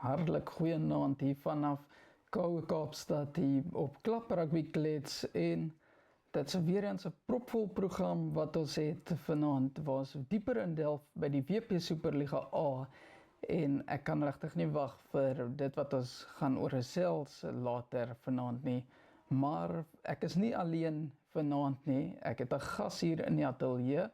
Hartlik goeienaand hier vanaf Koue Kaapstad hier op Klap Rugby Klets en dit is weer eens 'n propvol program wat ons het vanaand waar ons dieper in delf by die WP Superliga A en ek kan regtig nie wag vir dit wat ons gaan oorgesels later vanaand nie. Maar ek is nie alleen vanaand nie. Ek het 'n gas hier in die ateljee.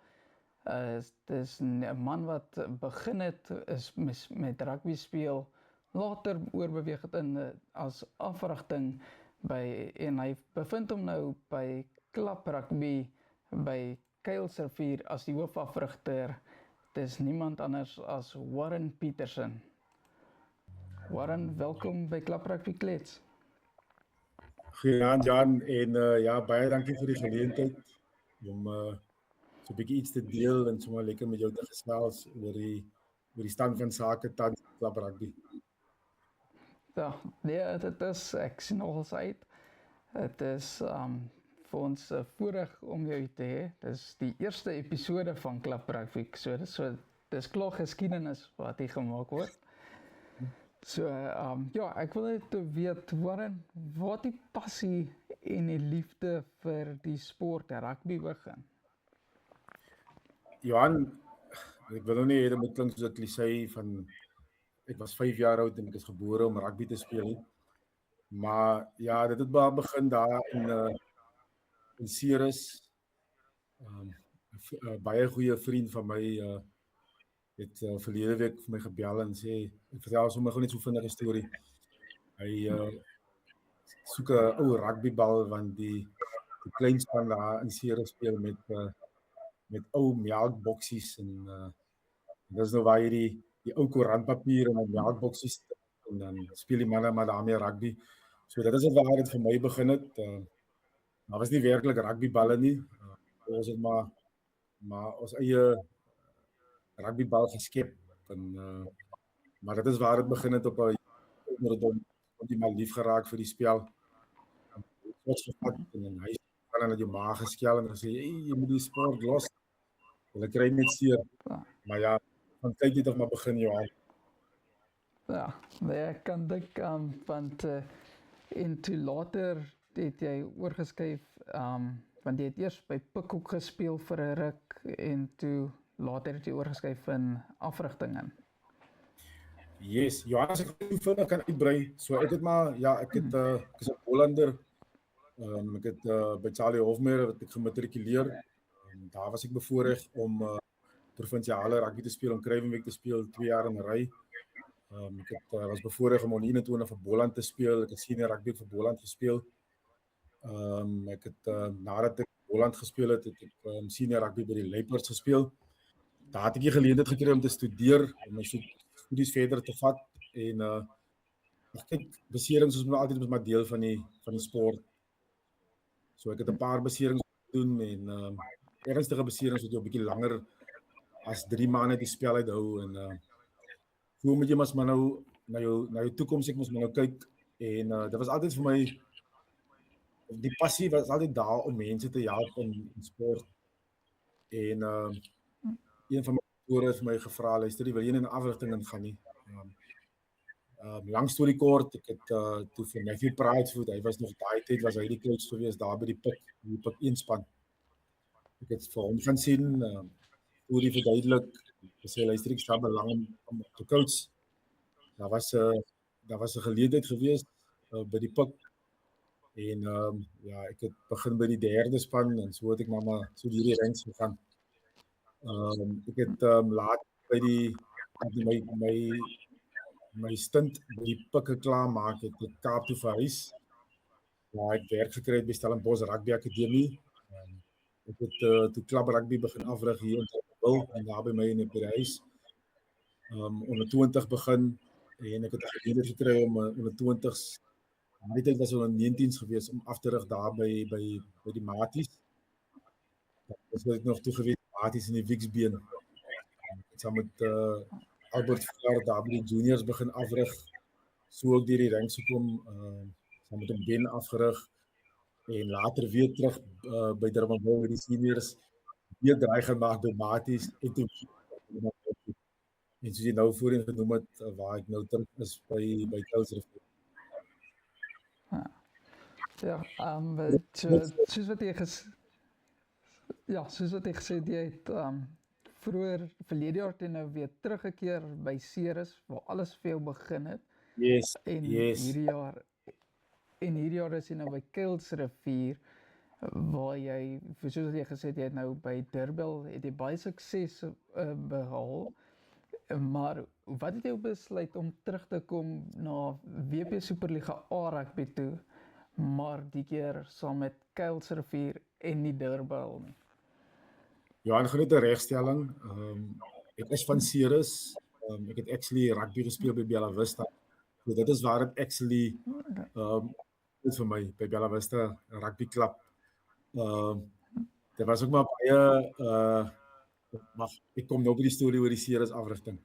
Dis 'n man wat begin het is met rugby speel, later oorbeweeg het in as afrigting en hy bevind hom nou by Klap Rugby by Kuilsrivier as die hoofafrigter. Dis niemand anders as Warren Petersen. Warren, welkom by Klap Rugby Klets. Goeienaand Jan en ja, baie dankie vir die geleentheid om so 'n bietjie iets te deel en sommer lekker met jou te gesels oor die stand van sake tans Klap Rugby. Ja, nee, dit is, ek sien nogals uit. Het is vir ons voorreg om jou te hê. Dis die eerste episode van Klap Rugby. Dis klaar geskiedenis wat hier gemaak word. So, ja, ek wil net weet, Warren, wat die passie en die liefde vir die sport rugby begin? Johan, ek wil nou nie hê dit moet klink soos 'n klise van ek was 5 jaar oud en ek is gebore om rugby te speel nie. Maar ja, dit het begin daar in Ceres. 'n baie goeie vriend van my het verlede week vir my gebel en sê, ek vertel sommer gou net so vinnig 'n storie. Hy soek 'n ou rugbybal want die klein span daar in Ceres speel met ou melkboksies en dis nou waar jy die ou koerantpapier en melkboksies en dan speel die manne maar daarmee rugby. So dit is waar dit vir my begin het. Maar was nie werklik rugbyballe nie. Ons het maar ons eie rugbybal geskep en maar dit is waar dit begin het op 'n ouderdom om jy maar lief geraak vir die spel. Wat gevat en hy het aan jou maag geskel en gesê jy moet die sport los. Hulle kry net seer. Maar ja, van kyk jy tog maar begin Johan. Ja, ek kan dink want en toe later het jy oorgeskuif want jy het eers by Pikhoek gespeel vir 'n ruk en toe later het jy oorgeskuif in afrigtinge. Yes, Johannes, ek vinnig kan uitbrei. So ek het maar ja, ek is 'n Hollander. Ek het by Charlie Hofmeyer het ek gematrikuleer. Daar was ek bevoorreg om provinsiale rugby te speel en Kruivenwyk te speel 2 jaar in 'n ry. Ek was bevoorreg om onder 21 vir Boland te speel. Ek het senior rugby vir Boland gespeel. Ek het nadat ek Boland gespeel het, het ek senior rugby by die Leopards gespeel. Daar het ek die geleentheid gekry om te studeer, om my studies verder te vat en kyk, beserings is maar deel van die sport. So ek het 'n paar beserings gedoen en ernstige beserings wat jou 'n bietjie langer as 3 maande die spel uithou en hoe moet jy maar nou na jou toekoms ek moet maar nou kyk en dit was altyd vir my die passie was altyd daar om mense te help in sport en een van my mentore het my gevra, luister, wil jy nie in 'n afrigting ingaan nie. Lang storie kort, ek het toe vir Matthew Pridesfoot, hy was nog daai tyd was hy die coach gewees daar by die Pik 1 span. Ek het vir hom gaan sien hoe die verduidelik, gesê luister ek staan belang om te coach. Daar was 'n geleentheid gewees by die Pik en ja, ek het begin by die 3de span en so het ek maar so hierdie ranks gegaan. Ek het laat by my stint by die Pikke klaar maak het ek Kaap toe verhuis. Waar ek werk gekry het by Stellenbosch Rugby Akademie. Ek het toe Klap Rugby begin afrig hier in Wil en daar by my in die huis. Onder 20 begin en ek het geleentheid gekry om onder 20s. Die tyd was onder 19s gewees om af te rig daar by die Maties. Dis ek nog toe gewees Maties in die Wiksbeen. Ek saam met Albert Vlaar daar by die juniors begin afrig. So ook deur die ranks gekom, saam met hom Ben afgerig en later weer terug by Durbanville by die seniors weer draai gemaak by Maties en toe En soos jy nou voorheen genoem het, waar ek nou terug is by Kuilsrivier. Ja, soos wat jy gesê het, jy het vroeër verlede jaar toe nou weer teruggekeer by Ceres waar alles vir jou begin het. Yes, En yes. hierdie jaar is jy nou by Kuilsrivier waar jy, soos wat jy gesê het, jy het nou by Durban het jy baie sukses behaal. Maar wat het jou besluit om terug te kom na WP Superliga A rugby toe, maar die keer saam met Kuilsrivier en nie Durban nie? Johan, genoeg 'n regstelling. Ek is van Ceres. Ek het actually rugby gespeel by Bella Vista. So dit is waar dit actually is vir my by Bella Vista rugby klub. Dit was ook maar baie maar ek kom nou by die storie oor die Ceres afrigting.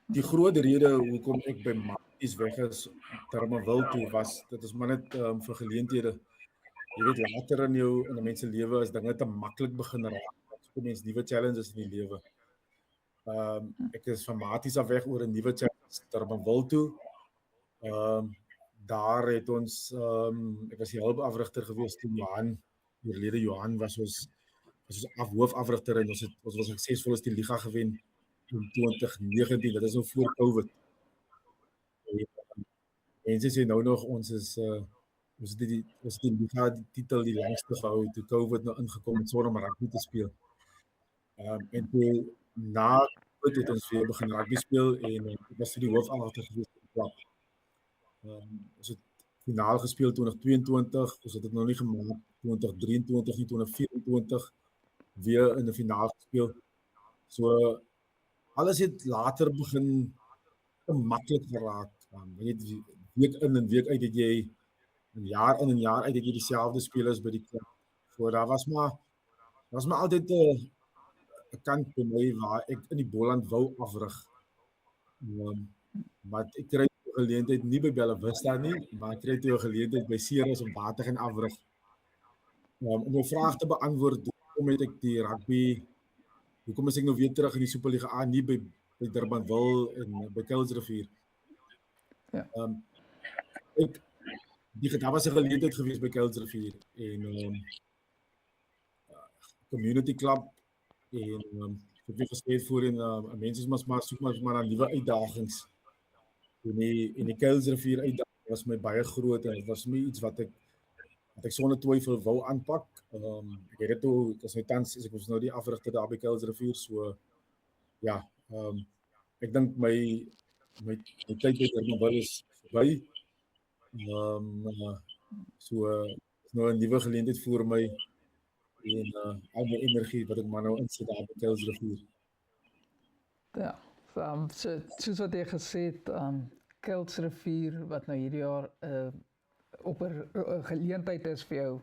Die groot rede hoekom ek by Matties weg is Durbanville toe was, dit is maar net vir geleenthede. Jy weet later in 'n mens se lewe is dinge te maklik begin raak. So mense nuwe challenges in die lewe. Ek is van Matties af weg oor 'n nuwe challenge Durbanville toe. Daar het ons ek was die hulpafrigter gewees toe Johan, oorlede Johan was ons hoofafrigter en ons was suksesvol as die liga gewen in 2019. Dit is nou voor COVID. Mense sê nou nog ons het die liga die titel die langste gehou toe COVID nou ingekom het sonder om rugby te speel. En toe na COVID het ons weer begin rugby speel en ek was die hoofafrigter gewees vir die klub. Ons het finaal gespeel 2022, ons het dit nou nie gemaak 2023 nie, 2024 weer in 'n finaal gespeel. So alles het later begin te maklik geraak. Jy weet week in en week uit het jy jaar in en jaar uit het jy dieselfde spelers by die klub. So daar was maar altyd 'n kant by my waar ek in die Boland wou afrig. Maar ek kry 'n geleentheid nie by Bella Vista nie, maar ek kry 'n geleentheid by Ceres om waar te gaan afrig. Om jou vraag te beantwoord, hoekom het ek die rugby, hoekom is ek nou weer terug in die Superliga A, nie by Durbanville en by Kuilsrivier. Ja. Daar was 'n geleentheid gewees by Kuilsrivier en community club en ek het gesê voorheen mense maar soek maar na nuwe uitdagings. En die Kuilsrivier uitdaging was my baie groot en dit was my iets wat ek sonder twyfel wou aanpak. Ek het dit toe, ek is nou tans, ek was nou die afrigter daar by Kuilsrivier, so ja, ek dink my tyd by Durbanville is verby. So is nou 'n nuwe geleentheid vir my en al my energie wat ek maar nou insit daar by Kuilsrivier. Ja, soos wat jy gesê het, Kuilsrivier wat nou hierdie jaar op 'n geleentheid is vir jou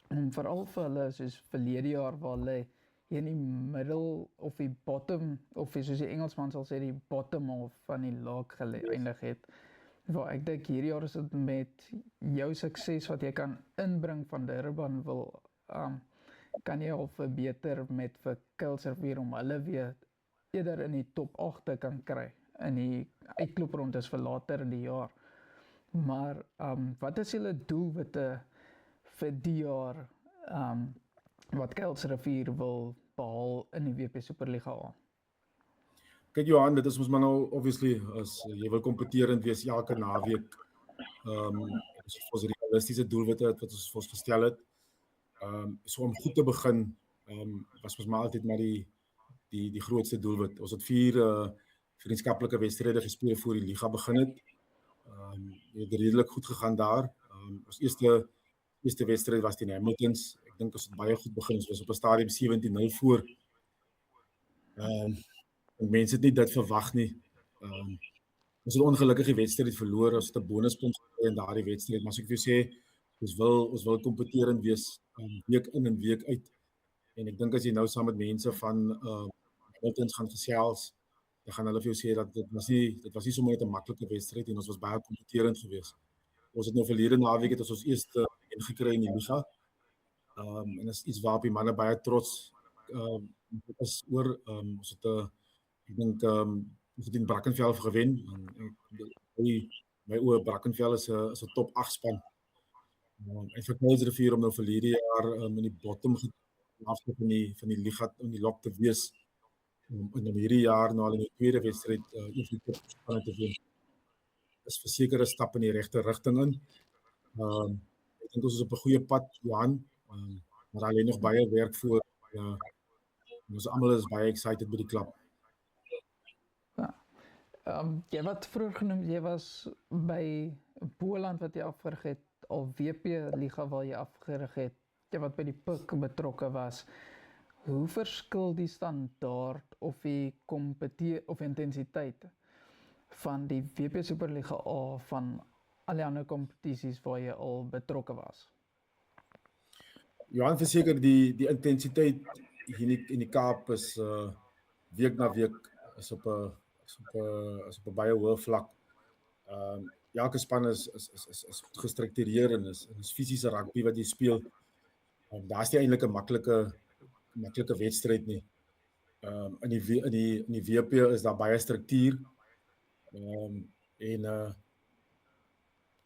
om veral vir hulle soos verlede jaar waar hulle in die middel of die bottom of soos die Engelsman sal sê die bottom of van die laag geëindig het. Waar ek dink hierdie jaar is dit met jou sukses wat jy kan inbring van Durban wil kan jy al verbeter met vir Kuilsrivier om hulle weer eerder in die top 8 te kan kry in die uitlooprondes vir later in die jaar. Maar wat is julle doelwitte vir die jaar wat Kuilsrivier wil behaal in die WP Superliga A? Kyk Johan, dit is mos maar nou obviously as jy wil kompeterend wees elke naweek. Dis ons realistiese doelwitte wat ons vir ons gestel het. So om goed te begin, was mos maar altyd maar die grootste doelwit. Ons het 4 vriendskaplike wedstryde gespeel voor die liga begin het. Het redelik goed gegaan daar. Ons eerste wedstryd was teen Hamiltons. Ek dink ons het baie goed begin. Ons was op 'n stadium 17-0 voor. Mense het nie dit verwag nie. Ons het 'n ongelukkige wedstryd verloor. Ons het 'n bonuspunt gekry in daardie wedstryd, maar as ek vir jou sê, ons wil kompeterend wees week in en week uit. En ek dink as jy nou saam met mense van Hamiltons gaan gesels, dan gaan hulle vir jou sê dat dit was nie sommer net 'n maklike wedstryd en ons was baie kompeterend geweest. Ons het nou verlede naweek het ons eerste wen gekry in die liga. En dit is iets waarop die manne baie trots is oor. Ons het 'n Ek dink ons het in Brackenfell gewen en my oë Brackenfell is 'n top 8 span. En vir Kuilsrivier om nou verlede jaar in die bottom afste van die liga in die lok te wees om in hierdie jaar na in die tweede wedstryd een van die topspanne te wees. Is verseker 'n stap in die regte rigting in. Ek dink ons is op 'n goeie pad, Johan. Maar daar lê nog baie werk voor. Ons almal is baie excited by die klub. Jy wat vroeër genoem, jy was by Boland wat jy afgerig het, al WP Liga waar jy afgerig het, jy wat by die PUK betrokke was. Hoe verskil die standaard of die intensiteit van die WP Superliga A van al die ander kompetisies waar jy al betrokke was? Johan, verseker die intensiteit hier in die Kaap is week na week is op 'n baie hoë vlak. Elke span is goed gestruktureer en is fisiese rugby wat jy speel. Daar's nie eintlik 'n maklike wedstryd nie. In die WP is daar baie struktuur.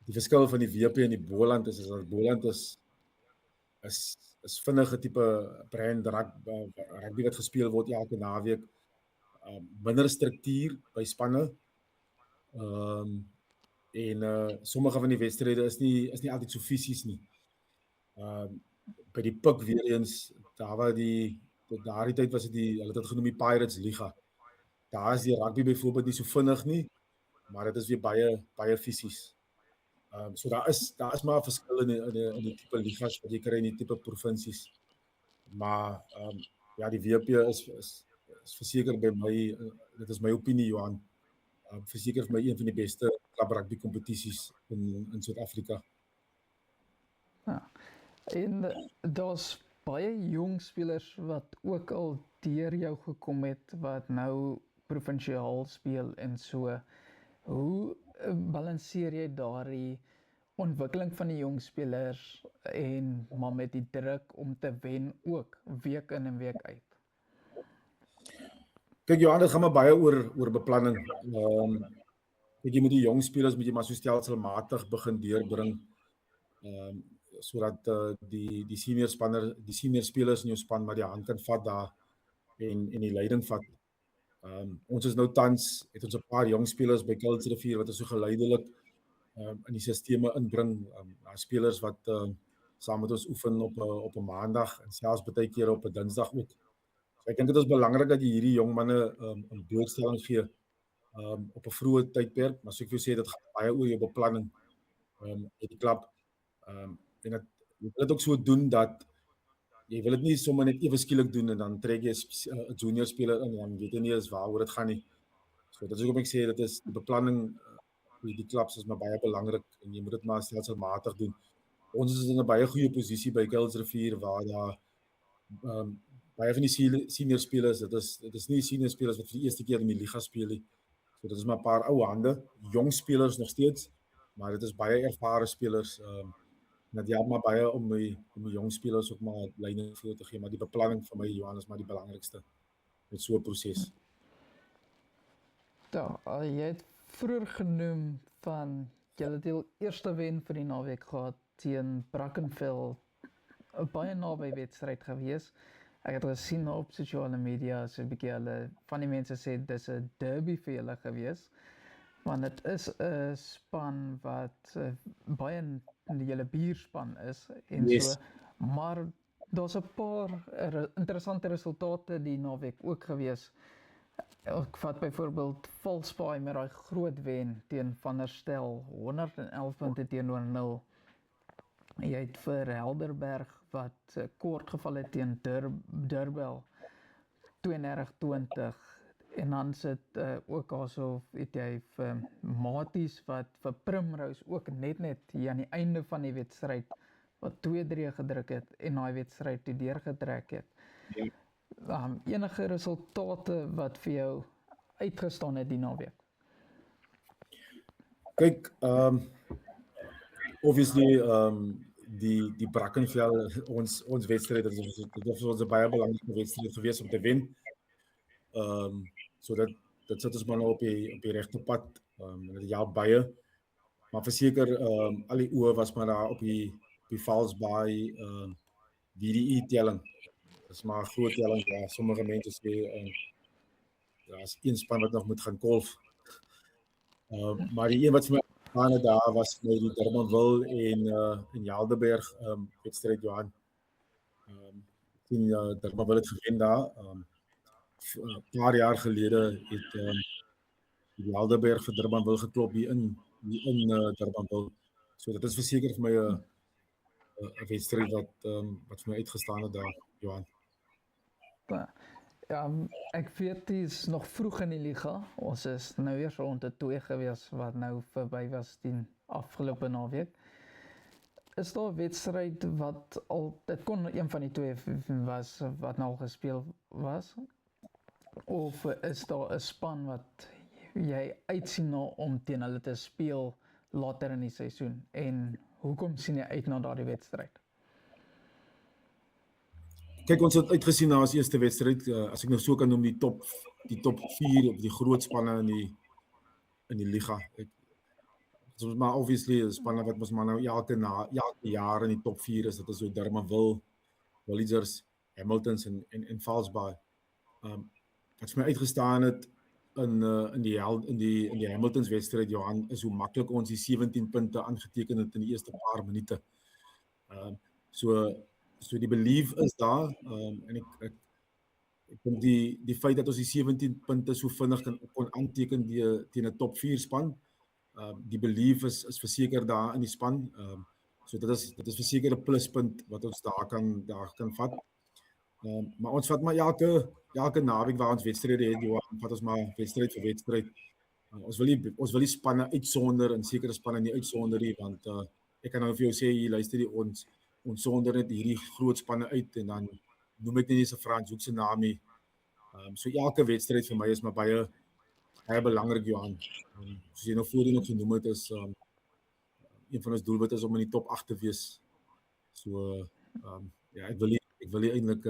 Die verskil van die WP en die Boland is dat Boland is vinnige tipe brand rugby wat gespeel word elke naweek. Minder struktuur by spanne. Sommige van die wedstryde is nie altyd so fisies nie. By die PUK weer eens, daardie tyd was dit hulle het dit genoem die Pirates Liga. Daar is die rugby byvoorbeeld nie so vinnig nie, maar dit is weer baie fisies. So daar is maar 'n verskil in die tipe ligas wat jy kry in die tipe provinsies. Maar ja, die WP is verseker by my, dit is my opinie, Johan, verseker vir my een van die beste klub rugby kompetisies in Suid-Afrika. Ja. En daar's baie jong spelers wat ook al deur jou gekom het wat nou provinsiaal speel en so. Hoe balanseer jy daardie ontwikkeling van die jong spelers en maar met die druk om te wen ook week in en week uit? Kyk Johan, dit gaan maar baie oor beplanning. Jy moet die jong spelers moet jy maar so stelselmatig begin deurbring. Sodat die senior spelers in jou span maar die hand kan vat daar en die leiding vat. Ons is nou tans het ons 'n paar jong spelers by Kuilsrivier wat ons so geleidelik in die sisteme inbring. Spelers wat saam met ons oefen op 'n maandag en selfs baie kere op 'n dinsdag ook. So ek dink dit is belangrik dat jy hierdie jong manne 'n blootstelling gee op 'n vroeë tydperk, maar soos ek vir jou sê, dit gaan baie oor jou beplanning met die klub. En jy wil dit ook so doen dat jy wil dit nie sommer net ewe skielik doen en dan trek jy 'n junior speler in en dan weet jy nie eens waaroor dit gaan nie. So dit is hoekom ek sê dit is die beplanning vir die klubs is maar baie belangrik en jy moet dit maar stelselmatig doen. Ons is in 'n baie goeie posisie by Kuilsrivier waar daar baie van die senior spelers, dit is nie senior spelers wat vir die eerste keer in die liga speel nie. So dit is maar 'n paar ou hande, jong spelers nog steeds, maar dit is baie ervare spelers. Dat help maar baie om die jong spelers ook maar leiding voor te gee, maar die beplanning vir my Johan is maar die belangrikste met so 'n proses. Ja, jy het vroeër genoem van jy het die eerste wen vir die naweek gehad teen Brackenfell, 'n baie naby wedstryd gewees. Ek het gesien op sosiale media so 'n bietjie hulle van die mense sê dis 'n derby vir hulle gewees. Want dit is 'n span wat baie 'n hele bierspan is en Yes. so, maar daar's 'n paar interessante resultate die naweek ook gewees. Ek vat byvoorbeeld Valspaai met daai groot wen teen Van der Stel, 111 punte teenoor 0. Jy het vir Helderberg wat kort geval het teen Durbel 32-20. En dan sit ook also weet jy vir Maties wat vir Primrose ook net hier aan die einde van die wedstryd wat 2-3 gedruk het en daai wedstryd toe deurgetrek het. Ja. Enige resultate wat vir jou uitgestaan het die naweek? Kyk, obviously die Brackenfell ons wedstryd, dit was 'n baie belangrike wedstryd gewees om te wen. So dit sit ons maar nou op die regte pad. Dit help baie. Maar verseker al die oë was maar daar op die Valsbaai VDE telling. Dis maar 'n groot telling. Ja, sommige mense sê daar's een span wat nog moet gaan golf. Maar die een wat vir my aan daar was met die Durbanville en Helderberg wedstryd Johan. Sien Durbanville het gewen daar. 'n paar jaar gelede het die Helderberg vir Durbanville geklop hier in Durbanville. So dit is verseker vir my 'n wedstryd wat vir my uitgestaan het daar, Johan. Ja, ek weet dit is nog vroeg in die liga. Ons is nou eers rond 2 gewees wat nou verby was die afgelope naweek. Is daar 'n wedstryd wat al, dit kon een van die twee was wat nou al gespeel was? Of is daar 'n span wat jy uitsien na om teen hulle te speel later in die seisoen? En hoekom sien jy uit na daardie wedstryd? Kyk, ons het uitgesien na ons eerste wedstryd, as ek nou so kan noem, die top 4 of die groot spanne in die liga. Dit is maar obviously spanne wat ons maar nou elke jaar in die top 4 is. Dit is so Durbanville, Villagers, Hamiltons en Valsbaai. Wat vir my uitgestaan het in die Hamiltons wedstryd, Johan, is hoe maklik ons die 17 punte aangeteken het in die eerste paar minute. So die belief is daar, en ek dink die feit dat ons die 17 punte so vinnig kon aanteken teen 'n top 4 span, die belief is verseker daar in die span. So dit is verseker 'n pluspunt wat ons daar kan vat. Maar ons vat maar elke naweek waar ons wedstryde het, Johan, vat ons maar wedstryd vir wedstryd. Ons wil nie spanne uitsonder en sekere spanne nie uitsonder nie, want ek kan nou vir jou sê, hier luister die ons sonder net hierdie groot spanne uit en dan noem ek nie eens 'n Franshoekse naam nie. So elke wedstryd vir my is maar baie belangrik, Johan. Soos jy nou voorheen ook genoem het, is een van ons doelwitte is om in die top 8 te wees. So ja, ek wil nie eintlik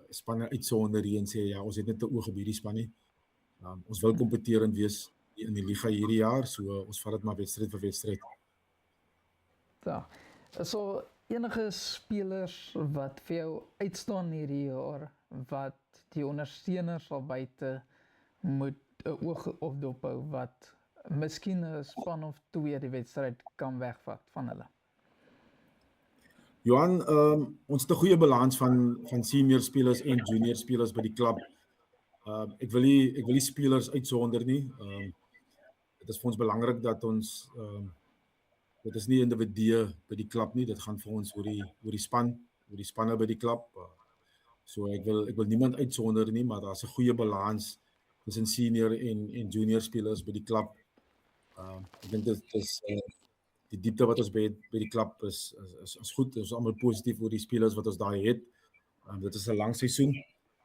spanne uitsonder hier en sê ja, ons het net 'n oog op hierdie span nie. Ons wil kompeterend wees in die liga hierdie jaar, so ons vat dit maar wedstryd vir wedstryd. Ja. So enige spelers wat vir jou uitstaan hierdie jaar wat die ondersteuners al buite moet 'n oog op dop hou wat miskien 'n span of 2 die wedstryd kan wegvat van hulle? Johan, ons het 'n goeie balans van senior spelers en junior spelers by die klub. Ek wil nie spelers uitsonder nie. Dit is vir ons belangrik dat ons dit is nie individue by die klub nie, dit gaan vir ons oor die spanne by die klub. So ek wil niemand uitsonder nie, maar daar's 'n goeie balans tussen senior en junior spelers by die klub. Ek dink dit is die diepte wat ons by die klub is goed. Ons is almal positief oor die spelers wat ons daar het. Dit is 'n lang seisoen.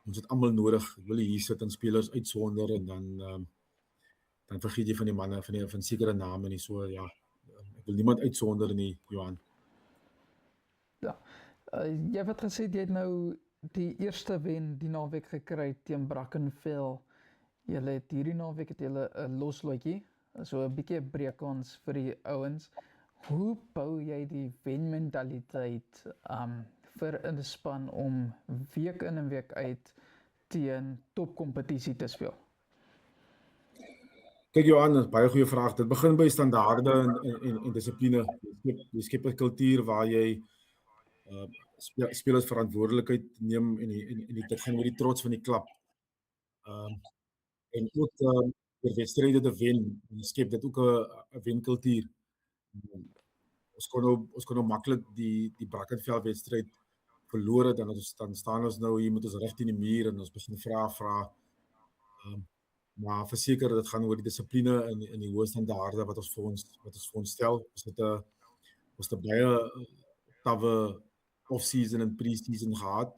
Ons het almal nodig. Ek wil hier sit en spelers uitsonder en dan vergeet jy van die manne van sekere name nie. So ja, ek wil niemand uitsonder nie, Johan. Ja. Jy het gesê jy het nou die eerste wen die naweek gekry teen Brackenfell. Julle het hierdie naweek 'n loslootjie, so 'n bietjie breekans vir die ouens. Hoe bou jy die wenmentaliteit vir 'n span om week in en week uit teen topkompetisie te speel? Kyk Johan, dis baie goeie vraag. Dit begin by standaarde en dissipline. Jy skep 'n kultuur waar jy spelers verantwoordelikheid neem en dit gaan oor die trots van die klub. En ook deur wedstryde te wen, skep dit ook 'n wenkultuur. Ons kon nou maklik die Brackenfell wedstryd verloor het, dan staan ons nou hier met ons rug teen die muur en ons begin vra. Maar verseker dit gaan oor die dissipline en die hoë standaarde wat ons vir ons stel. Ons het baie tawwe off-season en pre-season gehad.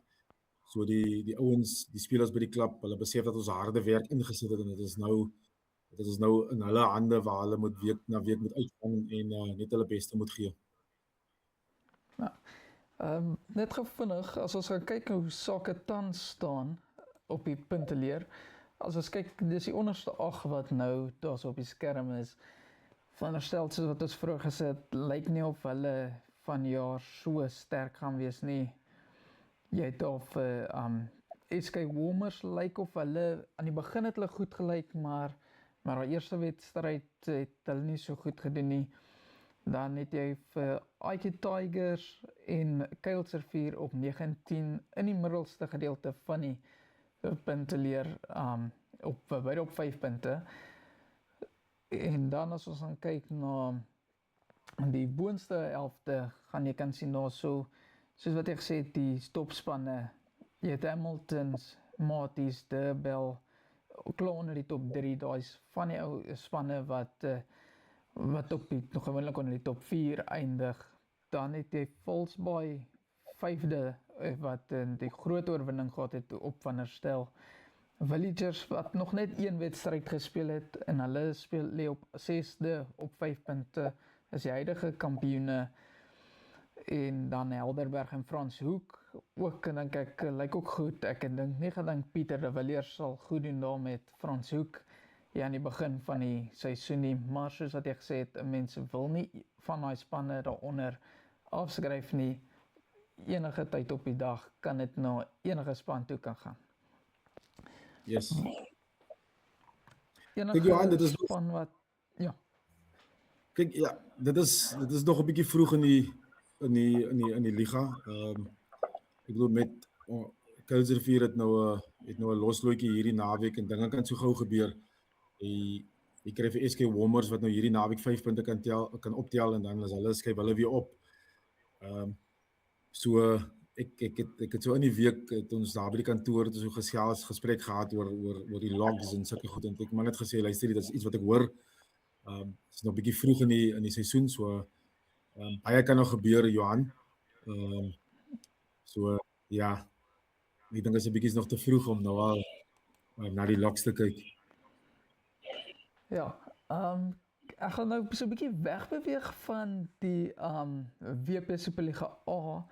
So die ouens, die spelers by die klub, hulle besef dat ons harde werk ingesit het en dit is nou in hulle hande waar hulle moet week na week moet uitgaan en net hulle beste moet gee. Ja. Net gou vinnig, as ons gaan kyk hoe sake tans staan op die punteleer, as ons kyk, dis die onderste 8 wat nou daar so op die skerm is. Veronderstel soos wat ons vroeër gesê het, lyk nie of hulle vanjaar so sterk gaan wees nie. Jy het of SK Warmers lyk of hulle aan die begin het hulle goed gelyk, maar haar eerste wedstryd het hulle nie so goed gedoen nie. Dan het jy vir Aikie Tigers en Kuilsrivier op 9 en 10 in die middelste gedeelte van die punteleer, beide op 5 punte. En dan as ons dan kyk na die boonste 11de, gaan jy kan sien daar so, soos wat ek gesê het, die stopspanne. Jy het Hamiltons, Maties, Durban, klaar onder die top 3, daar is van die ou spanne wat op die, nog gewoonlik onder die top 4 eindig. Dan het jy Volksbaai 5de, wat die groot oorwinning gehad het op Van der Stel. Villagers wat nog net een wedstryd gespeel het en hulle lê op 6de op 5 punte, is die huidige kampioene. En dan Helderberg en Franshoek ook, en dink ek lyk ook goed. Ek dink nie gedink Pieter de Villiers sal goed doen daar met Franshoek aan die begin van die seisoen nie, maar soos wat ek gesê het, mense wil nie van daai spanne daaronder afskryf nie. Enige tyd op die dag kan dit na enige span toe kan gaan. Yes. Enige Johan, dit is span wat kyk, ja, dit is nog 'n bietjie vroeg in die liga. Ek bedoel met Kuilsrivier het nou 'n loslootjie hierdie naweek en dinge kan so gou gebeur. Jy kry vir SK Warmers wat nou hierdie naweek 5 punte kan optel en dan as hulle skryf hulle weer op. So ek het so in die week het ons daar by die kantoor so gesprek gehad oor die logs en sulke goed, en ek maar net gesê luister, dit is iets wat ek hoor. Is nog 'n bietjie vroeg in die seisoen, so baie kan nog gebeur, Johan. So ja, ek dink is 'n bietjie nog te vroeg om nou al na die logs te kyk. Ja, ek gaan nou so 'n bietjie wegbeweeg van die WP Superliga A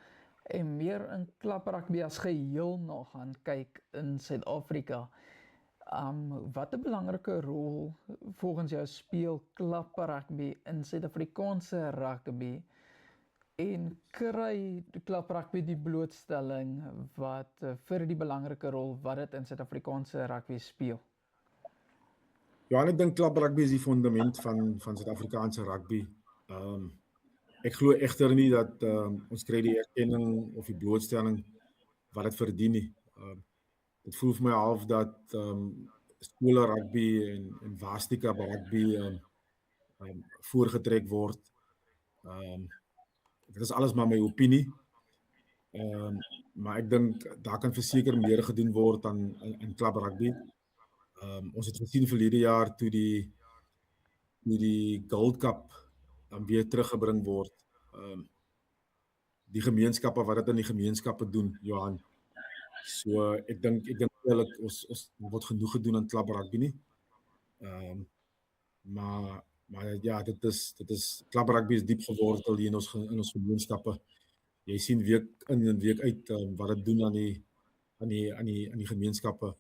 en meer in klaprugby as geheel na gaan kyk in Suid-Afrika. Wat 'n belangrike rol volgens jou speel klaprugby in Suid-Afrikaanse rugby, en kry die klaprugby die blootstelling wat vir die belangrike rol wat dit in Suid-Afrikaanse rugby speel? Ja, ek dink klaprugby is die fundament van Suid-Afrikaanse rugby. Ek glo egter nie dat ons kry die erkenning of die blootstelling wat dit verdien nie. Dit voel vir my half dat skole rugby en Vastika rugby voorgetrek word. Dit is alles maar my opinie. Maar ek dink daar kan verseker meer gedoen word aan in klaprugby. Ons het gesien verlede jaar toe die Gold Cup weer teruggebring word. Die gemeenskappe wat dit in die gemeenskappe doen, Johan. So ek dink eerlik ons word genoeg gedoen aan klaprugby nie. Maar ja, dit is klaprugby is diep gewortel hier in ons gemeenskappe. Jy sien week in en week uit wat dit doen aan die gemeenskappe.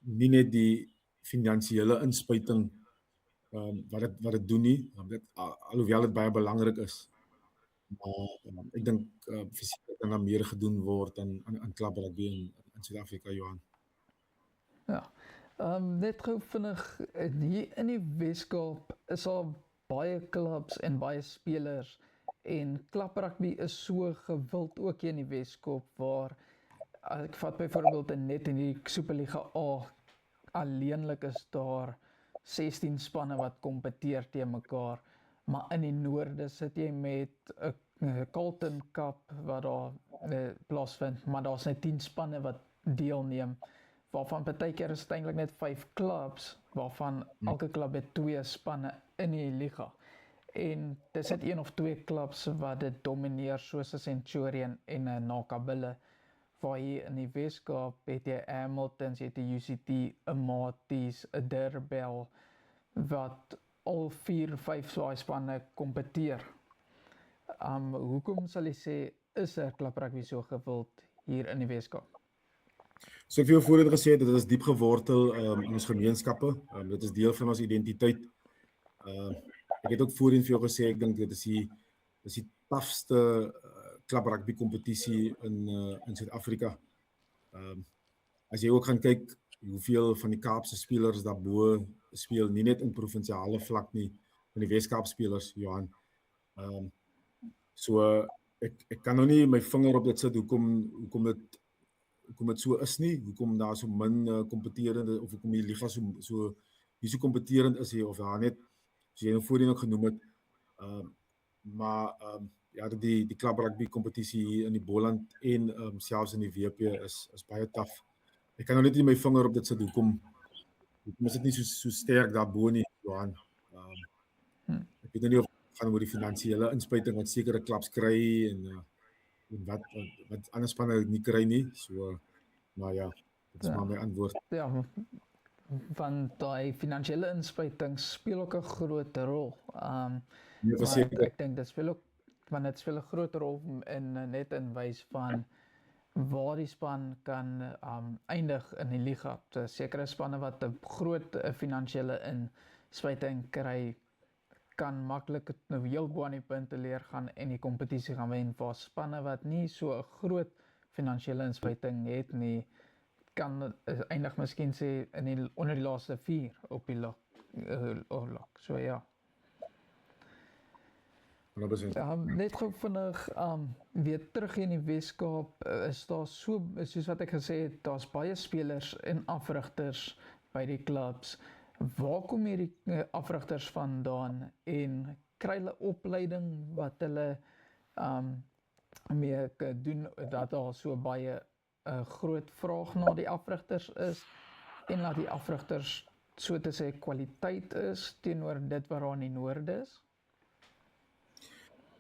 Nie net die finansiële inspuiting wat dit doen nie, alhoewel dit baie belangrik is. Maar ek dink verseker kan daar meer gedoen word aan klaprugby in Suid-Afrika, Johan. Ja. Net gou vinnig, hier in die Weskaap is daar baie klubs en baie spelers, en klaprugby is so gewild ook hier in die Weskaap, waar ek vat byvoorbeeld net in die Superliga A alleenlik is daar 16 spanne wat kompeteer teen mekaar, maar in die noorde sit jy met 'n Carlton Cup wat daar plaasvind, maar daar's net 10 spanne wat deelneem, waarvan partykeer is eintlik net 5 clubs, waarvan elke klub het 2 spanne in die liga. En dis net 1 of 2 clubs wat dit domineer, soos 'n Centurion en 'n Nakabille. Waar hier in die Weskaap het jy Hamiltons, jy het die UCT, 'n Maties, 'n Durban, wat al 4, 5 swaai spanne kompeteer. Hoekom sal jy sê is klaprugby so gewild hier in die Weskaap? So ek het vir jou voorheen gesê dit is diep gewortel in ons gemeenskappe. Dit is deel van ons identiteit. Ek het ook voorheen vir jou gesê ek dink dit is die tafste klub rugby kompetisie in Suid-Afrika. As jy ook gaan kyk hoeveel van die Kaapse spelers daarbo speel, nie net in provinsiale vlak nie, van die Weskaap spelers, Johan. So ek kan nou nie my vinger op dit sit hoekom dit so is nie, hoekom daar so min kompeterende of hoekom die liga so nie so kompeterend is hier of daar net soos jy nou voorheen ook genoem het. Maar ja, die klub rugby kompetisie hier in die Boland en selfs in die WP is baie taaf. Ek kan nou net nie my vinger op dit sit hoekom is dit nie so sterk daarbo nie, Johan. Ek weet nie of het gaan oor die finansiële inspuiting wat sekere klubs kry en wat ander spanne nie kry nie. So maar ja, dit is maar my antwoord. Ja, want die finansiële inspuiting speel ook 'n groot rol. Ek dink dit speel ook dit speel 'n groot rol net in wys van waar die span kan eindig in die liga. Sekere spanne wat 'n groot finansiële inspuiting kry, kan maklik nou heel bo aan die punte leer gaan en die kompetisie gaan wen, waar spanne wat nie so 'n groot finansiële inspuiting het nie, kan eindig miskien sê onder die laaste 4 op die lok. So ja. Net gou vinnig weer terug in die Weskaap, is daar soos wat ek gesê het, daar's baie spelers en afrigters by die klubs. Waar kom hierdie afrigters vandaan en kry hulle opleiding wat hulle mee doen, dat daar so baie groot vraag na die afrigters is en dat die afrigters so te sê kwaliteit is teenoor dit wat daar in die noorde is?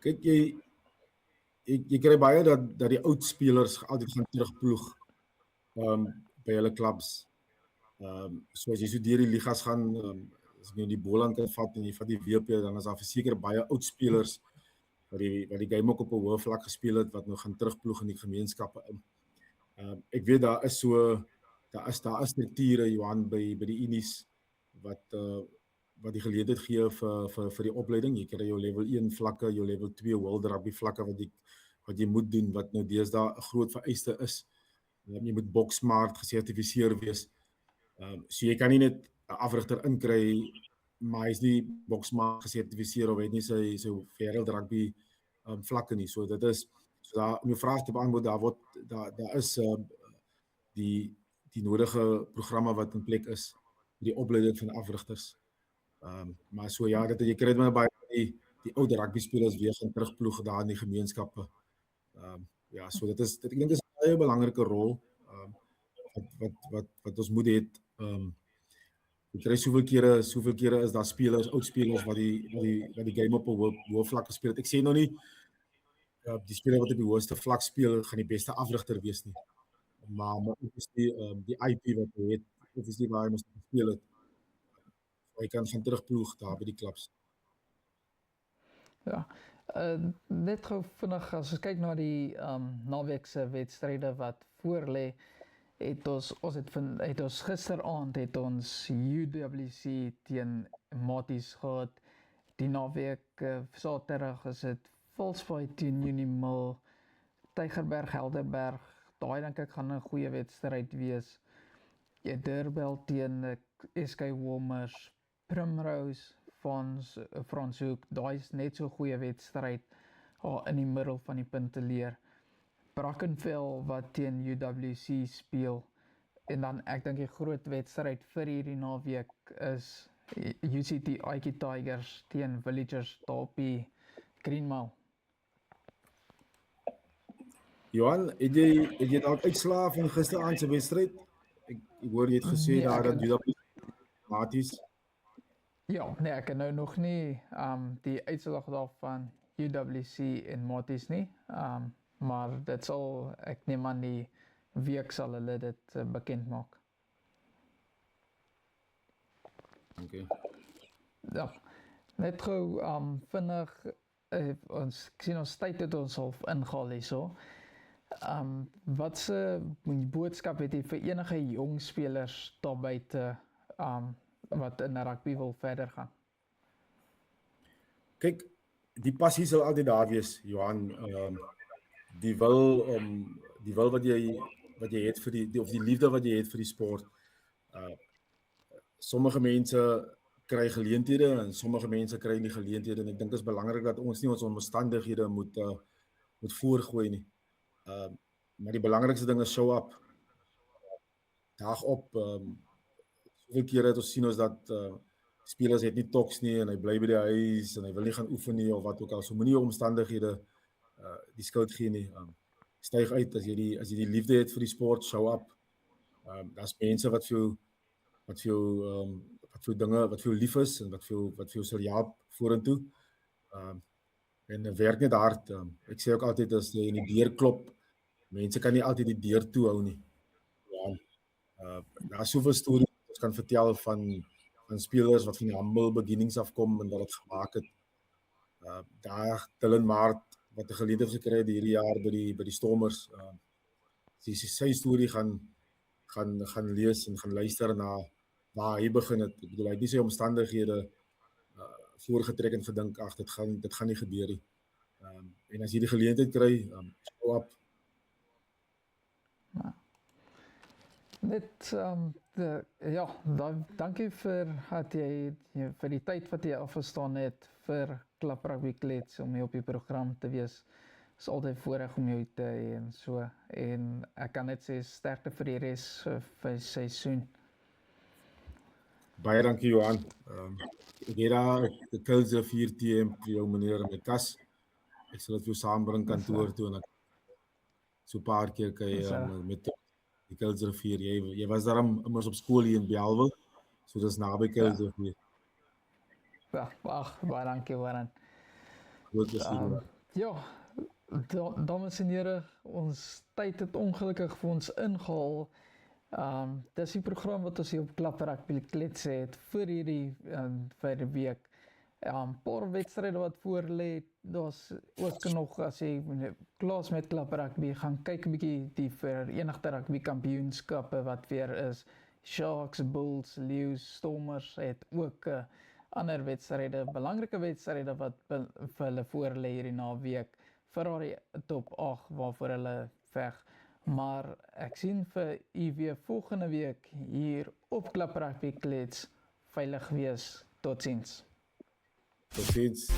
Kyk, jy kry baie dat die oud spelers altyd gaan terugploeg by hulle klubs. So as jy so deur die ligas gaan, as jy die Boland kan vat en jy vat die WP, dan is daar verseker baie oud spelers wat die game ook op 'n hoë vlak gespeel het, wat nou gaan terugploeg in die gemeenskappe in. Ek weet daar is strukture, Johan, by die unies wat die geleentheid gee vir die opleiding. Jy kry jou level 1 vlakke, jou level 2 world rugby vlakke wat jy moet doen, wat nou deesdae 'n groot vereiste is. Jy moet boksmart gesertifiseer wees. So jy kan nie net 'n afrigter inkry, maar hy is nie boksmart gesertifiseer of hy het nie sy wêreld rugby vlakke nie. So dit is daar om jou vraag te beantwoord, daar is die nodige programme wat in plek is vir die opleiding van afrigters. Maar so ja, jy kry dit maar baie die ou rugby spelers weer gaan terugploeg daar in die gemeenskappe. Ja, so ek dink dit is 'n baie belangrike rol wat ons moet hê. Jy kry soveel kere is daar spelers, oud spelers wat die game op 'n hoë vlak gespeel het. Ek sê nou nie die speler wat op die hoogste vlak speel gaan die beste afrigter wees nie. Maar is die IP wat hy het, of is die waar hy moes speel het. Hy kan gaan terugploeg daar by die klubs. Ja, net gou vinnig as ons kyk na die naweekse wedstryde wat voorlê, het ons gisteraand het ons UWC teen Maties gehad. Die naweek Saterdag is dit Volksbaai teen Unimil, Tygerberg, Helderberg. Daai dink ek gaan 'n goeie wedstryd wees. Durban teen SK Warmers, Primrose van Franshoek. Daai is net so 'n goeie wedstryd in die middel van die punteleer. Brackenfell wat teen UWC speel. En dan ek dink die groot wedstryd vir hierdie naweek is UCT Aiki Tigers teen Villagers daar op die Green Mile. Johan, het jy dalk uitslae van gisteraand se wedstryd? Ek hoor jy het gesê daar dat UWC Maties. Ja, nee, ek het nou nog nie die uitslag daarvan UWC en Maties nie. Maar dit sal, ek neem aan die week sal hulle dit bekend maak. Okay. Ja, net gou vinnig ek sien ons tyd het ons half ingehaal hierso. Wat se boodskap het jy vir enige jong spelers daar buite wat in rugby wil verder gaan? Kyk, die passie sal altyd daar wees, Johan. Die wil wat jy het vir die liefde wat jy het vir die sport. Sommige mense kry geleenthede en sommige mense kry nie geleenthede en ek dink dit is belangrik dat ons nie ons omstandighede moet voorgooi nie. Maar die belangrikste ding is show up. Dag op. Soveel kere het ons sien ons dat spelers het nie toks nie en hy bly by die huis en hy wil nie gaan oefen nie of wat ook al. So moenie omstandighede die skuld gee nie. Styg uit as jy die liefde het vir die sport, show up. Daar's mense wat vir jou lief is en wat vir jou sal help vorentoe. En werk net hard. Ek sê ook altyd as jy in die deur klop, mense kan nie altyd die deur toe hou nie. Ja. Daar is soveel stories wat ons kan vertel van spelers wat van die humble beginnings afkom en wat het gemaak het. Daar Dylan Maart wat 'n geleentheid gekry het hierdie jaar by die Stormers. Sy storie gaan lees en gaan luister na waar hy begin het. Ek bedoel, hy het nie sy omstandighede voorgetrek en gedink, ag, dit gaan nie gebeur nie. En as jy die geleentheid kry, show up. Dankie vir die tyd wat jy afgestaan het vir Klap Rugby Klets om hier op die program te wees. Het is altyd voorreg om jou te hê en so. En ek kan net sê sterkte vir die res van die seisoen. Baie dankie, Johan. Ek het daar die Kuilsrivier TM vir jou meneer met kas. Ek sal dit vir jou saambring kantoor toe en ek so 'n paar keer kuier met die Kuilsrivier. Jy was daar immers op skool hier in Bellville. So dis naby Kuilsrivier. Ja, baie dankie, Warren. Goed plesier. Dames en here, ons tyd het ongelukkig vir ons ingehaal. Dis die program wat ons hier op Klap Rugby Klets het vir hierdie week. Paar wedstryde wat voor lê. Daar's ook nog, as jy klaar met Klap Rugby, gaan kyk 'n bietjie die Verenigde Rugby Kampioenskappe wat weer is. Sharks, Bulls, Lions, Stormers het ook ander wedstryde, belangrike wedstryde wat vir hulle voor lê hierdie naweek. Ferrari top 8 waarvoor hulle veg. Maar ek sien vir u weer volgende week hier op Klap Rugby Klets. Veilig wees. Totsiens. Totsiens.